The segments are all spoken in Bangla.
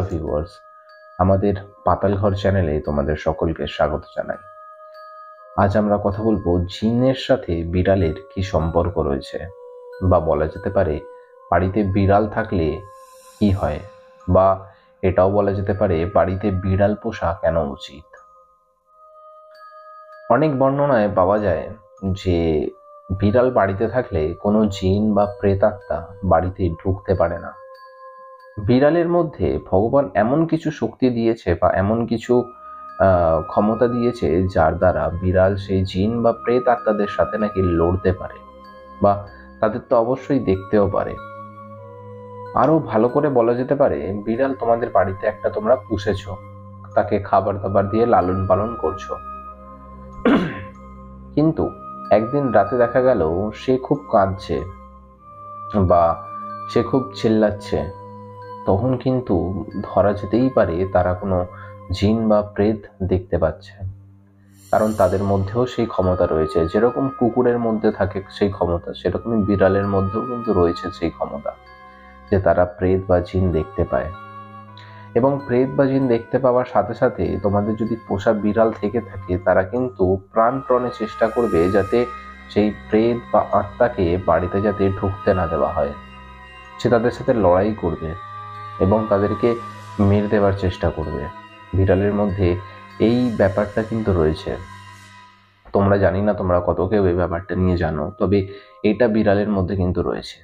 ভিউয়ার্স, আমাদের পাতালঘর চ্যানেলে তোমাদের সকলকে স্বাগত জানাই। আজ আমরা কথা বলবো জিনের সাথে বিড়ালের কি সম্পর্ক রয়েছে, বা বলা যেতে পারে বাড়িতে বিড়াল থাকলে কি হয়, বা এটাও বলা যেতে পারে বাড়িতে বিড়াল পোষা কেন উচিত। অনেক বর্ণনায় পাওয়া যায় যে বিড়াল বাড়িতে থাকলে কোনো জিন বা প্রেতাত্মা বাড়িতে ঢুকতে পারে না। বিড়ালের মধ্যে ভগবান এমন কিছু শক্তি দিয়েছে বা এমন কিছু ক্ষমতা দিয়েছে যার দ্বারা বিড়াল সেই জিন বা প্রেত আত্মাদের সাথে নাকি লড়তে পারে, বা তাদের তো অবশ্যই দেখতেও পারে। আরো ভালো করে বলা যেতে পারে বিড়াল তোমাদের বাড়িতে একটা তোমরা পুষেছো, তাকে খাবার দাবার দিয়ে লালন পালন করছো, কিন্তু একদিন রাতে দেখা গেল সে খুব কাঁদছে বা সে খুব চিল্লাচ্ছে, তখন কিন্তু ধরা যেতেই পারে তারা কোনো জিন বা প্রেত দেখতে পাচ্ছে। কারণ তাদের মধ্যেও সেই ক্ষমতা রয়েছে, যেরকম কুকুরের মধ্যে থাকে সেই ক্ষমতা, সেরকমই বিড়ালের মধ্যেও কিন্তু রয়েছে সেই ক্ষমতা যে তারা প্রেত বা জিন দেখতে পায়। এবং প্রেত বা জিন দেখতে পাওয়ার সাথে সাথে তোমাদের যদি পোষা বিড়াল থেকে থাকে, তারা কিন্তু প্রাণপণে চেষ্টা করবে যাতে সেই প্রেত বা আত্মাকে বাড়িতে যাতে ঢুকতে না দেওয়া হয়। সে তাদের সাথে লড়াই করবে এবং তাদেরকে মেরে দেওয়ার চেষ্টা করবে। বিড়ালের মধ্যে এই ব্যাপারটা কিন্তু রয়েছে। তোমরা জানি না তোমরা কত কেউ এই ব্যাপারটা নিয়ে জানো, তবে এটা বিড়ালের মধ্যে কিন্তু রয়েছে।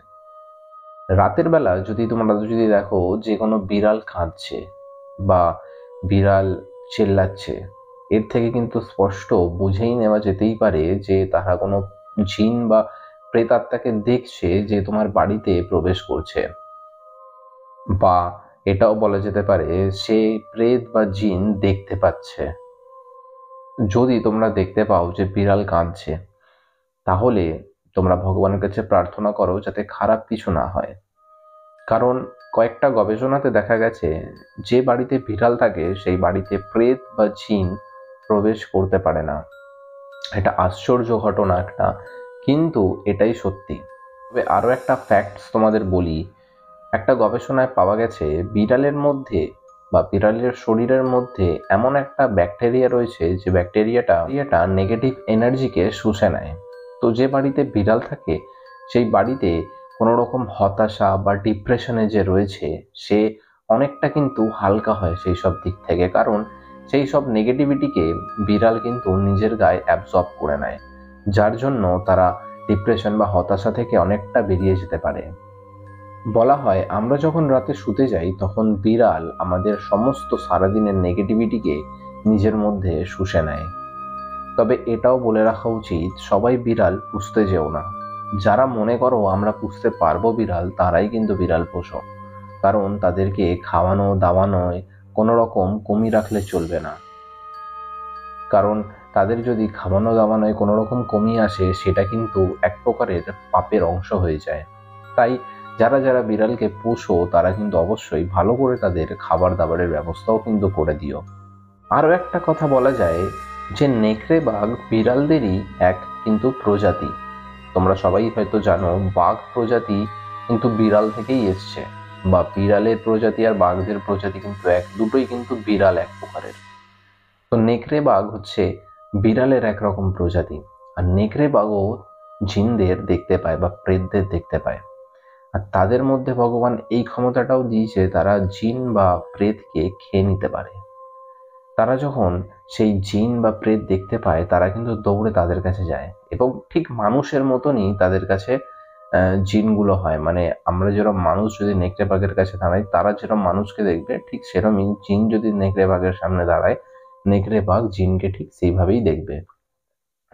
রাতের বেলা তোমরা যদি দেখো যে কোনো বিড়াল কাঁদছে বা বিড়াল চেল্লাচ্ছে, এর থেকে কিন্তু স্পষ্ট বুঝেই নেওয়া যেতেই পারে যে তারা কোনো জিন বা প্রেতাত্মাকে দেখছে যে তোমার বাড়িতে প্রবেশ করছে, বা এটাও বলা যেতে পারে সে প্রেত বা জিন দেখতে পাচ্ছে। যদি তোমরা দেখতে পাও যে বিড়াল কাঁদছে, তাহলে তোমরা ভগবানের কাছে প্রার্থনা করো যাতে খারাপ কিছু না হয়। কারণ কয়েকটা গবেষণাতে দেখা গেছে যে বাড়িতে বিড়াল থাকে সেই বাড়িতে প্রেত বা জিন প্রবেশ করতে পারে না। এটা আশ্চর্য ঘটনা একটা, কিন্তু এটাই সত্যি। তবে আরো একটা ফ্যাক্টস তোমাদের বলি। একটা গবেষণায় পাওয়া গেছে বিড়ালের মধ্যে বা বিড়ালের শরীরের মধ্যে এমন একটা ব্যাকটেরিয়া রয়েছে যে ব্যাকটেরিয়াটা নেগেটিভ এনার্জিকে শুষে নেয়। তো যে বাড়িতে বিড়াল থাকে সেই বাড়িতে কোনো রকম হতাশা বা ডিপ্রেশনে যে রয়েছে সে অনেকটা কিন্তু হালকা হয় সেই সব দিক থেকে, কারণ সেই সব নেগেটিভিটিকে বিড়াল কিন্তু নিজের গায়ে অ্যাবজর্ব করে নেয়, যার জন্য তারা ডিপ্রেশন বা হতাশা থেকে অনেকটা বেরিয়ে যেতে পারে। বলা হয় আমরা যখন রাতে শুতে যাই তখন বিড়াল আমাদের সমস্ত সারাদিনের নেগেটিভিটিকে নিজের মধ্যে শুষে নেয়। তবে এটাও বলে রাখা উচিত সবাই বিড়াল পুষতে যেও না। যারা মনে করো আমরা পুষতে পারবো বিড়াল, তারাই কিন্তু বিড়াল পোষো, কারণ তাদেরকে খাওয়ানো দাওয়ানোয় কোনো রকম কমি রাখলে চলবে না। কারণ তাদের যদি খাওয়ানো দাওয়ানোয় কোনো রকম কমি আসে সেটা কিন্তু এক প্রকারের পাপের অংশ হয়ে যায়। তাই যারা যারা বিড়ালকে পোষো তারা কিন্তু অবশ্যই ভালো করে তাদের খাবার দাবারের ব্যবস্থাও কিন্তু করে দিও। আরো একটা কথা বলা যায় যে নেকড়ে বাঘ বিড়ালদেরই এক কিন্তু প্রজাতি। তোমরা সবাই হয়তো জানো বাঘ প্রজাতি কিন্তু বিড়াল থেকেই এসছে, বা বিড়ালের প্রজাতি আর বাঘদের প্রজাতি কিন্তু এক, দুটোই কিন্তু বিড়াল এক প্রকারের। তো নেকড়ে বাঘ হচ্ছে বিড়ালের একরকম প্রজাতি, আর নেকড়ে বাঘও জিনদের দেখতে পায় বা প্রেতদের দেখতে পায়। আর তাদের মধ্যে ভগবান এই ক্ষমতাটাও দিয়েছে তারা জিন বা প্রেতকে খেয়ে নিতে পারে। তারা যখন সেই জিন বা প্রেত দেখতে পায় তারা কিন্তু দৌড়ে তাদের কাছে যায়, এবং ঠিক মানুষের মতনই তাদের কাছে জিনগুলো হয়। মানে আমরা যেরকম মানুষ যদি নেকড়ে বাঘের কাছে দাঁড়াই, তারা যেরকম মানুষকে দেখবে ঠিক সেরকমই জিন যদি নেকড়ে বাঘের সামনে দাঁড়ায়, নেকড়ে বাঘ জিনকে ঠিক সেইভাবেই দেখবে।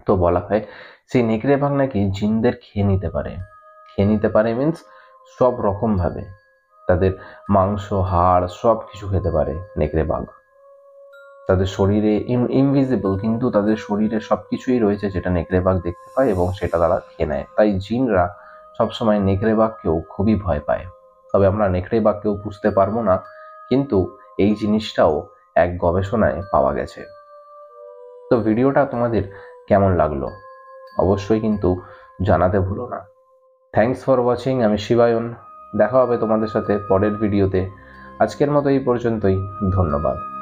তো বলা হয় সেই নেকড়ে বাঘ নাকি জিনদের খেয়ে নিতে পারে মিন্স সব রকম ভাবে তাদের মাংস হাড় সব কিছু খেতে পারে নেকড়ে বাঘ। তাদের শরীরে ইনভিজিবল, কিন্তু তাদের শরীরে সবকিছুই রয়েছে যেটা নেকড়ে বাঘ দেখতে পায় এবং সেটা তারা খেয়ে নেয়। তাই জিনরা সবসময় নেকড়ে বাঘকেও খুবই ভয় পায়। তবে আমরা নেকড়ে বাঘকেও বুঝতে পারবো না, কিন্তু এই জিনিসটাও এক গবেষণায় পাওয়া গেছে। তো ভিডিওটা তোমাদের কেমন লাগলো অবশ্যই কিন্তু জানাতে ভুলো না। Thanks for watching. আমি শিবায়ন। দেখা হবে তোমাদের সাথে পরের ভিডিওতে আজকের মতো এই পর্যন্তই। ধন্যবাদ।